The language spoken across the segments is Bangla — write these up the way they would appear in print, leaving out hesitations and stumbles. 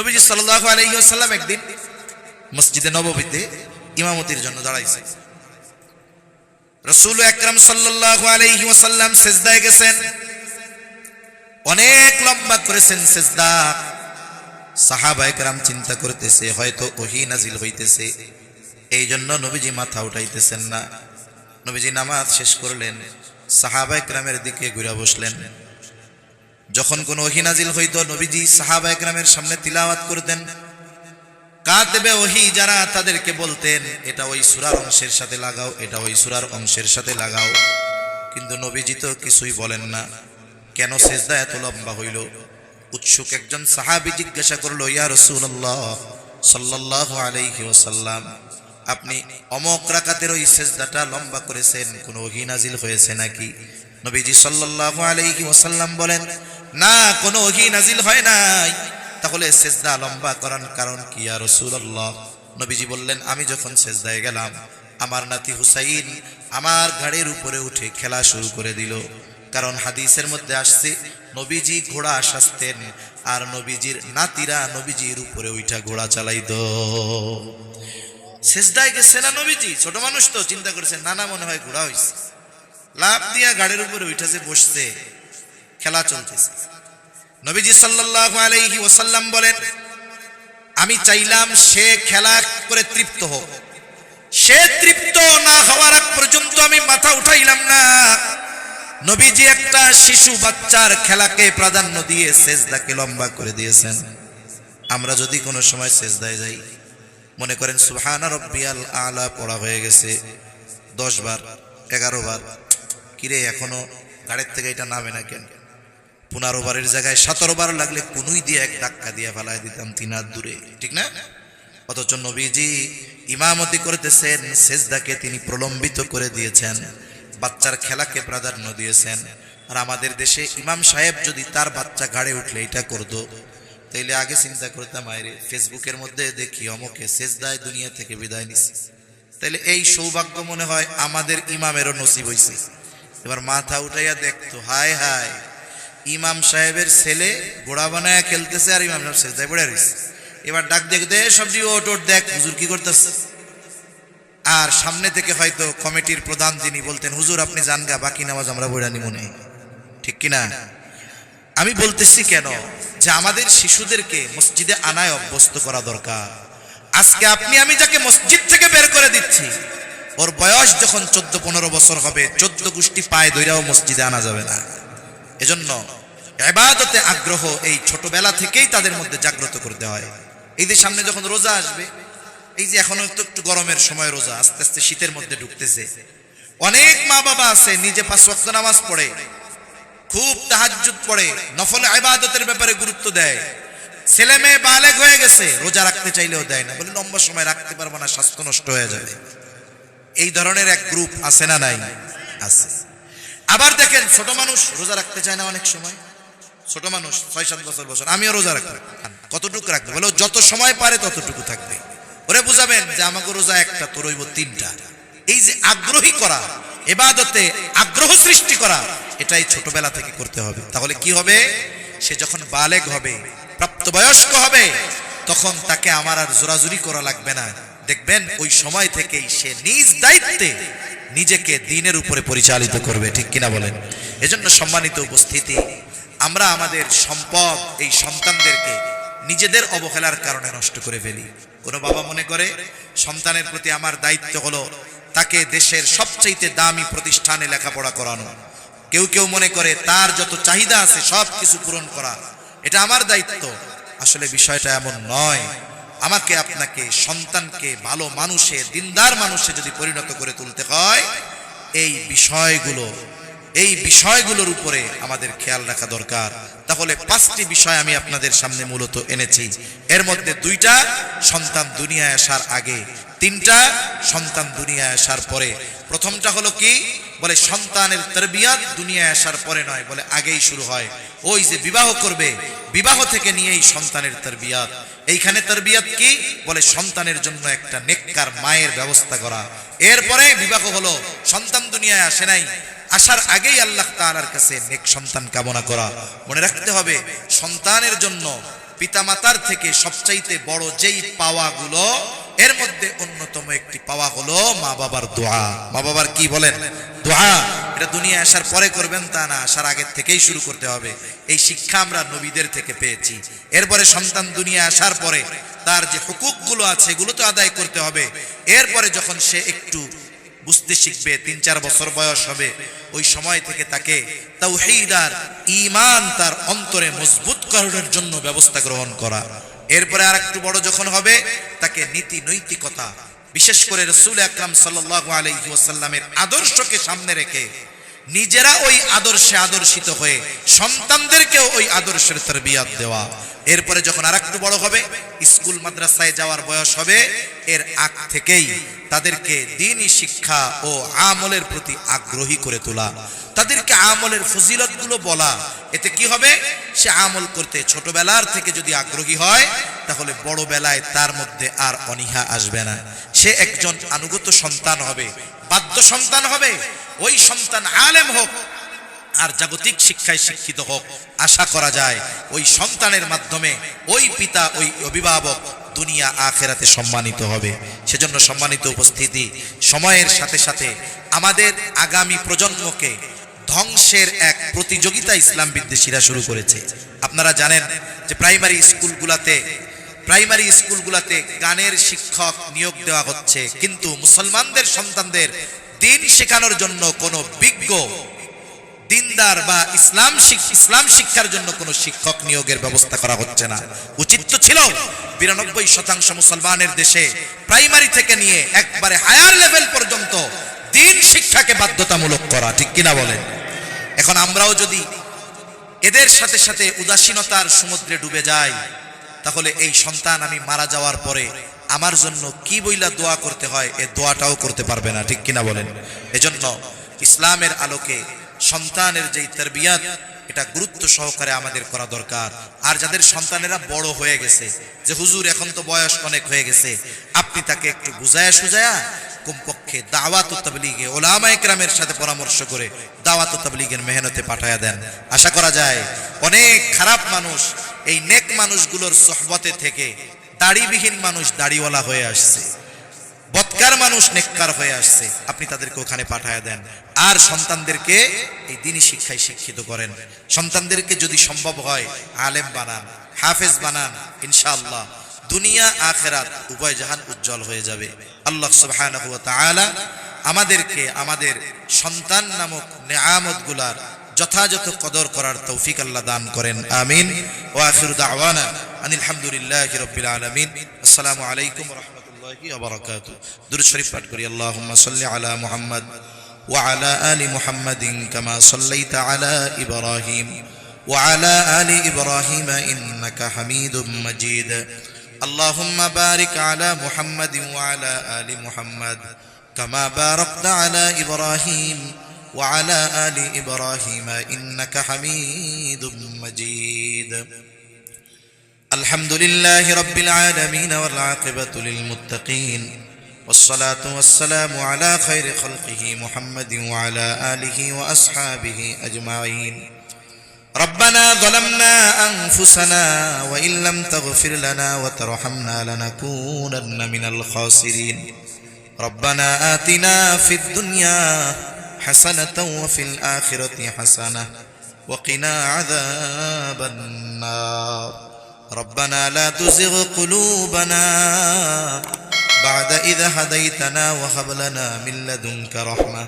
নবীজি সাল্লাল্লাহু আলাইহি ওয়াসাল্লাম একদিন মসজিদে নববীতে ইমামতির জন্য দাঁড়াইছে। রাসূল আকরাম সাল্লাল্লাহু আলাইহি ওয়াসাল্লাম সিজদায় গেছেন, অনেক লম্বা করেছেন সিজদা। সাহাবায়ে কেরাম চিন্তা করতেছে হয়তো ওহী নাজিল হইতেছে, এই জন্য নবীজি মাথা উঠাইতেছেন না। নবীজি নামাজ শেষ করলেন, সাহাবায়ে কেরামের দিকে ঘুরে বসলেন। যখন কোন ওহী নাজিল হইতো নবীজি সাহাবায়ে কেরামের সামনে তিলাওয়াত করতেন। কাতেবে ওহী যারা তাদেরকে বলতেন এটা ওই সূরার অংশের সাথে লাগাও, এটা ওই সূরার অংশের সাথে লাগাও, কিন্তু নবীজি তো কিছুই বলেন না। কেন সিজদা এত লম্বা হইল? উৎসুক একজন সাহাবী জিজ্ঞাসা করলো, ইয়া রাসূলুল্লাহ সাল্লাল্লাহু আলাইহি ওয়াসাল্লাম, আপনি অমক রাকাতের ওই সিজদাটা লম্বা করেছেন, কোন ওহী নাজিল হয়েছে নাকি? নবীজি সাল্লাল্লাহু আলাইহি ওয়াসাল্লাম বলেন, না, কোন ওহী নাজিল হয় নাই। তাহলে সিজদা লম্বা করার কারণ কি ইয়া রাসূলুল্লাহ? নবীজি বললেন, আমি যখন সিজদায় গেলাম আমার নাতি হুসাইন আমার ঘাড়ের উপরে উঠে খেলা শুরু করে দিল। কারণ হাদিসের মধ্যে আসছে নবীজি ঘোড়া সাজতেন আর নবীজির নাতিরা নবীজির উপরে উঠা ঘোড়া চালাইতো। সিজদায় গেছে না নবীজি, ছোট মানুষ তো চিন্তা করেছেন নানা মনে হয় ঘোড়া হইছে, লাফ দিয়া গাড়ির উপরে উঠা যে বসছে, খেলা চলতেছে। নবীজি সাল্লাল্লাহু আলাইহি ওয়াসাল্লাম বলেন, আমি চাইলাম সে খেলা করে তৃপ্ত হোক, সে তৃপ্ত না হওয়ার আগ পর্যন্ত আমি মাথা উঠাইলাম না। নবীজি একটা শিশু বাচ্চার খেলাকে প্রাধান্য দিয়ে সিজদাকে লম্বা করে দিয়েছেন। আমরা যদি কোনো সময় সিজদায় যাই, মনে করেন সুবহান রাব্বিয়াল আলা পড়া হয়ে গেছে 10 বার 11 বার, কিরে এখনো গাড়ির থেকে এটা নামে না কেন? 15 বারের জায়গায় 17 বার লাগলে কুনুই দিয়ে এক ধাক্কা দিয়ে ফেলায় দিতাম 3 হাত দূরে, ঠিক না? অথচ নবীজি ইমামতি করতেছেন, সিজদাকে তিনি প্রলম্বিত করে দিয়েছেন, বাচ্চার খেলাকে প্রাধান্য দিয়েছেন। আর আমাদের দেশে ইমাম সাহেব যদি তার বাচ্চা ঘাড়ে উঠলে এটা করতো, তাইলে আগে চিন্তা করতাম আরে ফেসবুকের মধ্যে দেখি অমুকে সিজদায় দুনিয়া থেকে বিদায় নিছে। তাইলে এই সৌভাগ্য মনে হয় আমাদের ইমামেরও নসিব হইছে। এবার মাথা উঠাইয়া দেখতো, হায় হায়, ইমাম সাহেবের ছেলে ঘোড়া বানায় খেলতেছে আর ইমাম সাহেব সিজদায় পড়ে রইছে। এবার ডাক দেখতে সবজি ওট ওট দেখ হুজুর কি করতেছে। আর সামনে থেকে হয়তো কমিটির প্রধান যিনি বলতেন, হুজুর আপনি যান গা, বাকি নামাজ আমরা পড়া নিব না, ঠিক কিনা? আমি বলতেছি কেন যে আমাদের শিশুদেরকে মসজিদে আনায় অভ্যস্ত করা দরকার। আজকে আপনি আমি যাকে মসজিদ থেকে বের করে দিচ্ছি, ওর বয়স যখন 14-15 বছর হবে 14 গোষ্ঠী পায়ে ধইরাও মসজিদে আনা যাবে না। এজন্য ইবাদতে আগ্রহ এই ছোটবেলা থেকেই তাদের মধ্যে জাগ্রত করতে হয়। এই যে সামনে যখন রোজা আসবে, এই যে এখনো একটু গরমের সময় রোজা, আস্তে আস্তে শীতের মধ্যে ঢুকতেছে, অনেক মা বাবা আছে নিজে 5 ওয়াক্ত নামাজ পড়ে, খুব তাহাজ্জুদ পড়ে, নফল ইবাদতের ব্যাপারে গুরুত্ব দেয়, ছেলে মেয়ে বালেগ হয়ে গেছে, রোজা রাখতে চাইলেও দেয় না, বলে লম্বা সময় রাখতে পারবো না, স্বাস্থ্য নষ্ট হয়ে যাবে। এই ধরনের এক গ্রুপ আছে না নাই? আছে। আবার দেখেন ছোট মানুষ রোজা রাখতে চায় না, অনেক সময় ছোট মানুষ 6-7 বছর, আমিও রোজা রাখবো, কতটুকু রাখবে? বলে যত সময় পারে ততটুকু থাকবে। ওরে বুঝাবেন যে আমাকে রোজা একটা, তোর হইব 3টা। এই যে আগ্রহী করা, ইবাদতে আগ্রহ সৃষ্টি করা, এটাই ছোটবেলা থেকে করতে হবে। তাহলে কি হবে? সে যখন বালেগ হবে, প্রাপ্তবয়স্ক হবে, তখন তাকে আমার আর জোরাজুরি করা লাগবে না। দেখবেন ওই সময় থেকেই সে নিজ দায়িত্বে নিজেকে দ্বীনের উপরে পরিচালিত করবে, ঠিক কিনা বলেন? এজন্য সম্মানিত উপস্থিতি, আমরা আমাদের সম্পদ এই সন্তানদেরকে নিজেদের অবহেলার কারণে নষ্ট করে ফেলি। কোনো বাবা মনে করে সন্তানের প্রতি আমার দায়িত্ব হলো তাকে দেশের সবচেয়ে দামি প্রতিষ্ঠানে লেখাপড়া করানো। কেউ কেউ মনে করে তার যত চাহিদা আছে সব কিছু পূরণ করা, এটা আমার দায়িত্ব। আসলে বিষয়টা এমন নয়। আমাকে আপনাকে সন্তানকে ভালো মানুষে, দিনদার মানুষে যদি পরিণত করে তুলতে হয়, এই বিষয়গুলোর উপরে আমাদের খেয়াল রাখা দরকার। তাহলে 5টি বিষয় আমি আপনাদের সামনে মূলত এনেছি। এর মধ্যে 2টা সন্তান দুনিয়ায় আসার আগে, 3টা সন্তান দুনিয়ায় আসার পরে। প্রথমটা হলো কি? বলে সন্তানের তারবিয়াত দুনিয়ায় আসার পরে নয়, বলে আগেই শুরু হয়। ওই যে বিবাহ করবে, বিবাহ থেকে নিয়েই সন্তানের তারবিয়াত। এইখানে তারবিয়াত কি? বলে সন্তানের জন্য একটা নেককার মায়ের ব্যবস্থা করা। এরপরে বিবাহ হলো, সন্তান দুনিয়ায় আসে নাই, আসার আগেই আল্লাহ তাআলার কাছে নেক সন্তান কামনা করা। মনে রাখতে হবে সন্তানের জন্য পিতামাতার থেকে সবচাইতে বড় যেই পাওয়াগুলো, এর মধ্যে অন্যতম একটি পাওয়া হলো মা বাবার দোয়া। মা বাবার কি বলেন? দোয়া। এটা দুনিয়া আসার পরে করবেন তা না, আসার আগের থেকেই শুরু করতে হবে। এই শিক্ষা আমরা নবীদের থেকে পেয়েছি। এরপরে সন্তান দুনিয়া আসার পরে তার যে হুকুকগুলো আছে এগুলো তো আদায় করতে হবে। এরপরে যখন সে একটু বুঝতে শিখবে, 3-4 বছর বয়স হবে, ওই সময় থেকে তাকে তাওহীদ আর ঈমান তার অন্তরে মজবুত করার জন্য ব্যবস্থা গ্রহণ করা। এরপরে আর একটু বড় যখন হবে তাকে নীতি নৈতিকতা, বিশেষ করে রাসূল আকরাম সাল্লাল্লাহু আলাইহি ওয়াসাল্লামের আদর্শকে সামনে রেখে নিজেরা ওই আদর্শে আদর্শিত হয়ে সন্তানদেরকেও ওই আদর্শের তারবিয়াত দেওয়া। এরপরে যখন আর একটু বড় হবে, স্কুল মাদ্রাসায় যাওয়ার বয়স হবে, এর আগ থেকেই তাদেরকে দ্বীনি শিক্ষা ও আমলের প্রতি আগ্রহী করে তোলা, তাদেরকে আমলের ফজিলতগুলো বলা। এতে কি হবে? সে আমল করতে ছোটবেলার থেকে যদি আগ্রহী হয় তাহলে বড় বেলায় তার মধ্যে আর অনীহা আসবে না। সে একজন আনুগত সন্তান হবে, বাধ্য সন্তান হবে। ওই সন্তান আলেম হোক আর জাগতিক শিক্ষায় শিক্ষিত হোক, আশা করা যায় ওই সন্তানের মাধ্যমে ওই পিতা, ওই অভিভাবক দুনিয়া আখেরাতে সম্মানিত হবে। সেজন্য সম্মানিত উপস্থিতি, সময়ের সাথে সাথে আমাদের আগামী প্রজন্মকে ধ্বংসের এক প্রতিযোগিতা ইসলাম বিদ্বেষীরা শুরু করেছে। আপনারা জানেন যে প্রাইমারি স্কুলগুলোতে গানের শিক্ষক নিয়োগ দেওয়া হচ্ছে, কিন্তু মুসলমানদের সন্তানদের দ্বীন শেখানোর জন্য কোনো বিজ্ঞ দিনদার বা ইসলাম শিক্ষার জন্য কোনো শিক্ষক নিয়োগের ব্যবস্থা করা হচ্ছে না। উচিত তো ছিল 92% মুসলমানের দেশে প্রাইমারি থেকে নিয়ে একবারে হায়ার লেভেল পর্যন্ত দ্বীন শিক্ষাকে বাধ্যতামূলক করা, ঠিক কিনা বলেন? এখন আমরাও যদি এদের সাথে সাথে উদাসীনতার সমুদ্রে ডুবে যাই, তাহলে এই সন্তান আমি মারা যাওয়ার পরে আমার জন্য কি বইলা দোয়া করতে হয়, এ দোয়াটাও করতে পারবে না, ঠিক কিনা বলেন? এজন্য ইসলামের আলোকে সন্তানের যেই তারবিয়াত, এটা গুরুত্ব সহকারে আমাদের করা দরকার। আর যাদের সন্তানেরা বড় হয়ে গেছে, যে হুজুর এখন তো বয়স অনেক হয়ে গেছে, আপনি তাকে একটু বুঝায়া সুজায়া কমপক্ষে দাওয়াত ও তাবলীগে উলামায়ে কেরামের সাথে পরামর্শ করে দাওয়াত ও তাবলীগের মেহনতে পাঠায়া দেন। আশা করা যায় অনেক খারাপ মানুষ এই নেক মানুষগুলোর সোহবতে থেকে দাড়িবিহীন মানুষ দাড়িওয়ালা হয়ে আসছে, বদকার মানুষ নেককার হয়ে আসছে। আপনি তাদেরকে ওখানে পাঠায়া দেন আর সন্তানদেরকে এই দ্বীনি শিক্ষায় শিক্ষিত করেন। সন্তানদেরকে যদি সম্ভব হয় আলেম বানান, হাফেজ বানান, ইনশাআল্লাহ দুনিয়া আখিরাত উভয় জাহান উজ্জ্বল হয়ে যাবে। আল্লাহ সুবহানাহু ওয়া তাআলা আমাদেরকে আমাদের সন্তান নামক নেয়ামতগুলার যথাযথ কদর করার তৌফিক আল্লাহ দান করেন, আমিন। ওয়া আখিরু দাওয়ানা আনিল হামদুলিল্লাহি রাব্বিল আলামিন। আসসালামু আলাইকুম ওয়া রাহমাতুল্লাহি ওয়া বারাকাতুহু। দুরূদ শরীফ পাঠ করি। আল্লাহুম্মা সাল্লি আলা মুহাম্মাদ ওয়া আলা আলি মুহাম্মাদিন কামা সাল্লাইতা আলা ইব্রাহিম ওয়া আলা আলি ইব্রাহিম ইন্নাকা হামিদুম মাজিদ। আল্লাহুম্মা বারিক আলা মুহাম্মাদিন ওয়া আলা আলি মুহাম্মাদ কামা বারাকতা আলা ইব্রাহিম ওয়া আলা আলি ইব্রাহিম ইন্নাকা হামিদুম মাজিদ। আলহামদুলিল্লাহি রাব্বিল আলামিন ওয়াল আকিবাতু লিল মুত্তাকিন والصلاة والسلام على خير خلقه محمد وعلى آله وأصحابه أجمعين. ربنا ظلمنا أنفسنا وإن لم تغفر لنا وترحمنا لنكونن من الخاسرين. ربنا آتنا في الدنيا حسنة وفي الآخرة حسنة وقنا عذاب النار. ربنا لا تزغ قلوبنا بعد إذا هديتنا وهب لنا من لدنك رحمة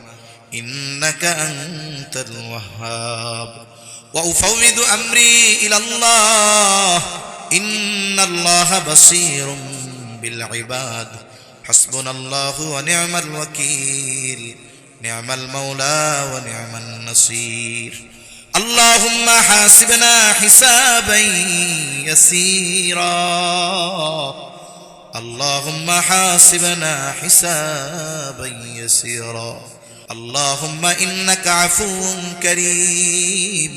إنك أنت الوهاب. وأفوض أمري إلى الله إن الله بصير بالعباد. حسبنا الله ونعم الوكيل نعم المولى ونعم النصير. اللهم حاسبنا حسابا يسيرا. اللهم حاسبنا حسابا يسيرا. اللهم إنك عفو كريم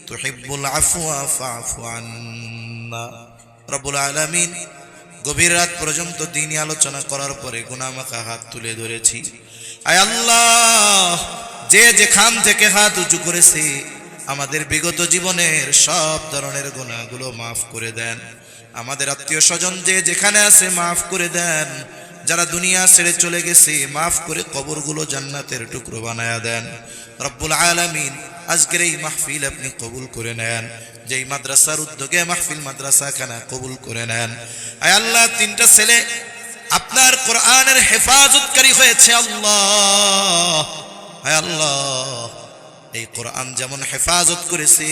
تحب العفو فاعف عنا. رب العالمين গভীর রাত পর্যন্ত দিনই আলোচনা করার পরে গুনাহমাখা হাত তুলে ধরেছি। আয় আল্লাহ, যে যেখান থেকে হাত উঁচু করেছে আমাদের বিগত জীবনের সব ধরনের গুনাহগুলো মাফ করে দেন। আমাদের আত্মীয় স্বজন যে যেখানে আছে মাফ করে দেন। যারা দুনিয়া ছেড়ে চলে গেছে মাফ করে কবরগুলো জান্নাতের টুকরো বানায়া দেন। রব্বুল আলামিন আজকের এই মাহফিল আপনি কবুল করে নেন। যেই মাদ্রাসার উদ্যোগে মাহফিল মাদ্রাসাখানা কবুল করে নেন। আয় আল্লাহ, 3টা ছেলে আপনার কোরআনের হেফাজতকারী হয়েছে আল্লাহ। আয় আল্লাহ, এই কোরআন যেমন হেফাজত করেছে,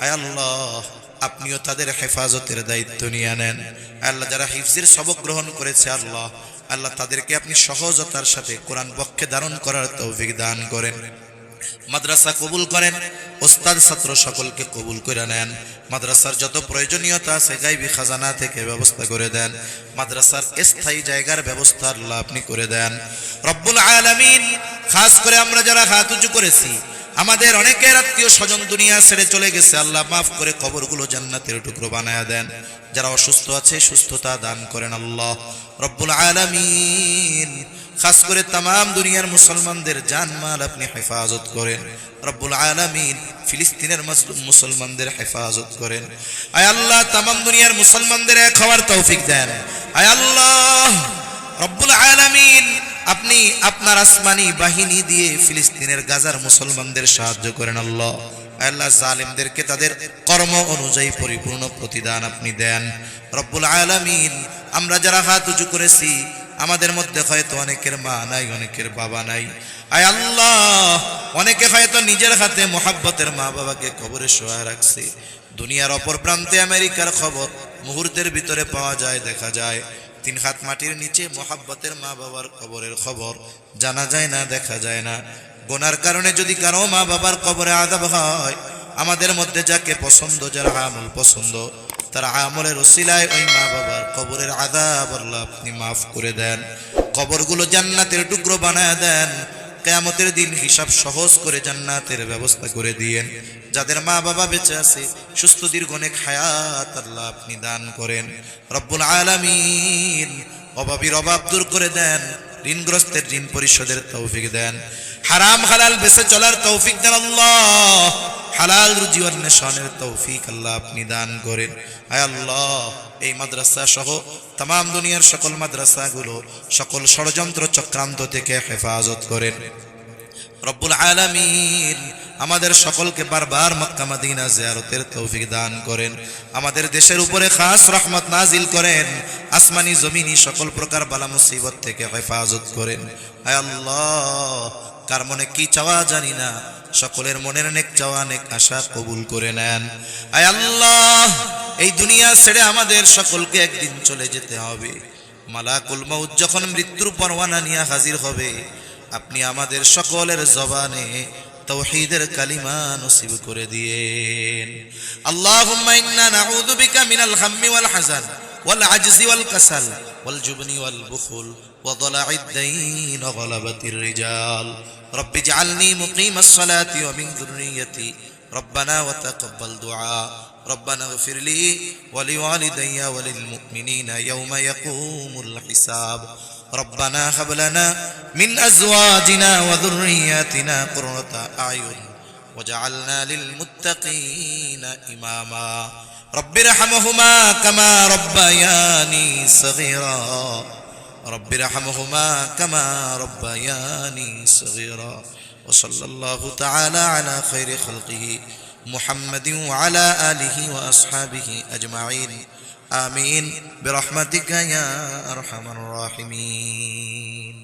আয় আল্লাহ আপনিও তাদের হেফাজতের দায়িত্ব নিয়ে নেন। আল্লাহ, যারা হিফজের সবক গ্রহণ করেছে আল্লাহ, আল্লাহ তাদেরকে আপনি সহজতার সাথে কোরআন পক্ষে ধারণ করার তৌফিক দান করেন। মাদ্রাসা কবুল করেন, ওস্তাদ ছাত্র সকলকে কবুল করে নেন। মাদ্রাসার যত প্রয়োজনীয়তা আছে গায়বী খাজানা থেকে ব্যবস্থা করে দেন। মাদ্রাসার স্থায়ী জায়গার ব্যবস্থা আল্লাহ আপনি করে দেন রব্বুল আলামিন। খাস করে আমরা যারা হাত উঁচু করেছি, আমাদের অনেকের আত্মীয় স্বজন দুনিয়া ছেড়ে চলে গেছে, আল্লাহ মাফ করে কবরগুলো জান্নাতের টুকরো বানায়া দেন। যারা অসুস্থ আছে সুস্থতা দান করেন আল্লাহ রব্বুল আলামিন। খাস করে তাম দুনিয়ার মুসলমানদের জানমাল আপনি হেফাজত করেন রব্বুল আলামিন। ফিলিস্তিনের মাজলুম মুসলমানদের হেফাজত করেন। আয় আল্লাহ, তাম দুনিয়ার মুসলমানদের এক হওয়ার তৌফিক দেন। আয় আল্লাহ রব্বুল আলামিন, আপনি আপনার আসমানি বাহিনী দিয়ে ফিলিস্তিনের গাজার মুসলমানদের সাহায্য করেন আল্লাহ। আল্লাহ, জালিমদেরকে তাদের কর্ম অনুযায়ী পরিপূর্ণ প্রতিদান আপনি দেন রব্বুল আলামিন। আমরা যারা হাত উঁচু করেছি, আমাদের মধ্যে হয়তো অনেকের মা নাই, অনেকের বাবা নাই। আয় আল্লাহ, অনেকে হয়তো নিজের হাতে মোহাব্বতের মা বাবাকে কবরে শোয়া রাখছে। দুনিয়ার অপর প্রান্তে আমেরিকার খবর মুহূর্তের ভিতরে পাওয়া যায়, দেখা যায়। 3 হাত মাটির নিচে মোহাব্বতের মা বাবার কবরের খবর জানা যায় না, দেখা যায় না। গুনার কারণে যদি কারো মা বাবার কবরে আযাব হয়, আমাদের মধ্যে যাকে পছন্দ, যারা আমল পছন্দ, তার আমলের ওসিলায় ওই মা বাবার কবরের আযাব আল্লাহ আপনি মাফ করে দেন। কবরগুলো জান্নাতের টুকরো বানায় দেন। কিয়ামতের দিন হিসাব সহজ করে জান্নাতের ব্যবস্থা করে দিয়েন। যাদের মা বাবা বেঁচে আছে, সুস্থ দীর্ঘ নেক হায়াত আল্লাহ আপনি দান করেন রব্বুল আলামিন। অভাবীর অভাব দূর করে দেন, ঋণগ্রস্তের ঋণ পরিশোধের তৌফিক দেন। হারাম হালাল বেঁচে চলার তৌফিক দেন আল্লাহ। হালাল রুজি অন্বেষণের তৌফিক আল্লাহ আপনি দান করেন। আয় আল্লাহ, এই মাদ্রাসা সহ তাম দুনিয়ার সকল মাদ্রাসাগুলো সকল ষড়যন্ত্র চক্রান্ত থেকে হেফাজত করেন রব্বুল আলামিন। আমাদের সকলকে বারবার মক্কা মদিনা জিয়ারতের তৌফিক দান করেন। আমাদের দেশের উপরে খাস রহমত নাজিল করেন। আসমানি জমিনি সকল প্রকার বালা মুসিবত থেকে হেফাজত করেন। আয় আল্লাহ, কার মনে কি চাওয়া জানি না, সকলের মনের নেক চাওয়া নেক আশা কবুল করে নেন। আয় আল্লাহ, এই দুনিয়া ছেড়ে আমাদের সকলকে একদিন চলে যেতে হবে। মালাকুল মউত যখন মৃত্যুর পরওয়ানা নিয়ে হাজির হবে, আপনি আমাদের সকলের জবানে তাওহীদের কালিমা নসিব করে দিয়েন। আল্লাহুম্মা ইন্না নাউযু বিকা মিনাল হাম্মি ওয়াল হাযান ওয়াল আজজি ওয়াল কাসাল ওয়াল জুবনি ওয়াল বুখল ওয়া দালা'id দাইন ওয়া গলাবাতির রিজাল। রব্বি ইজআলনি মুকিমাস সালাতি ওয়া মিন যুররিয়্যতি রব্বানা ওয়া তাকাব্বাল দুআ। ربنا اغفر لي ولوالدي وللمؤمنين يوم يقوم الحساب. ربنا هب لنا من أزواجنا وذرياتنا قرة أعين وجعلنا للمتقين إماما. رب ارحمهما كما ربياني صغيرا. رب ارحمهما كما ربياني صغيرا. وصلى الله تعالى على خير خلقه محمد وعلى آله وأصحابه أجمعين. آمين برحمتك يا أرحم الراحمين.